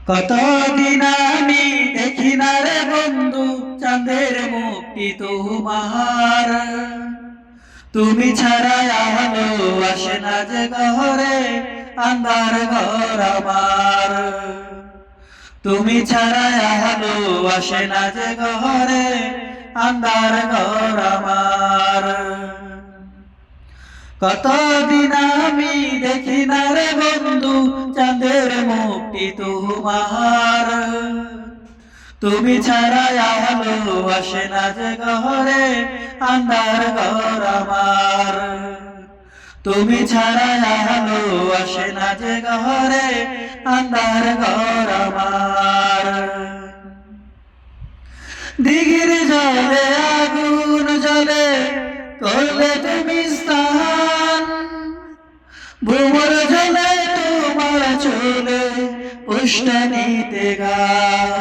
কতদিন আমি দেখি না রে বন্ধু চাঁদের মুক্তি তোমার। তুমি ছাড়া আলো আসে না যে ঘরে, আন্ধার ঘর আমার। তুমি ছাড়া আলো আসে না যে ঘরে, আন্ধার ঘর আমার। কতদিন আমি দেখি না রে বন্ধু চাঁদের মুক্তি তোমার। তুমি ছাড়া আলো আসে না যে ঘরে, আন্ধার ঘর আমার। তুমি ছাড়া আলো আসে না যে ঘরে, আন্ধার ঘর আমার। দিঘির জলে আগুন জ্বলে করলে তুমি স্নান, ভ্রমর জলে তোমার চলে পুষ্টনীতে গান।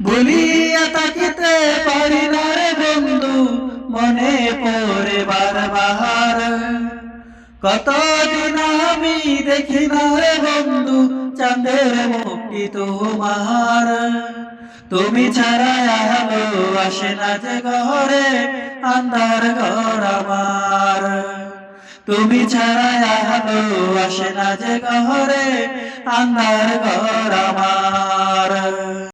বলিয়া তাকিতে পারি না রে বন্ধু, মনে পড়ে বারবার। কতদিন আমি দেখি না রে বন্ধু চাঁদের মুক্তি তোমার। তুমি ছাড়া আলো আসে না যে ঘরে, আন্ধার ঘর আমার। তুমি ছাড়া আলো আসে না যে ঘরে, আন্ধার ঘর আমার।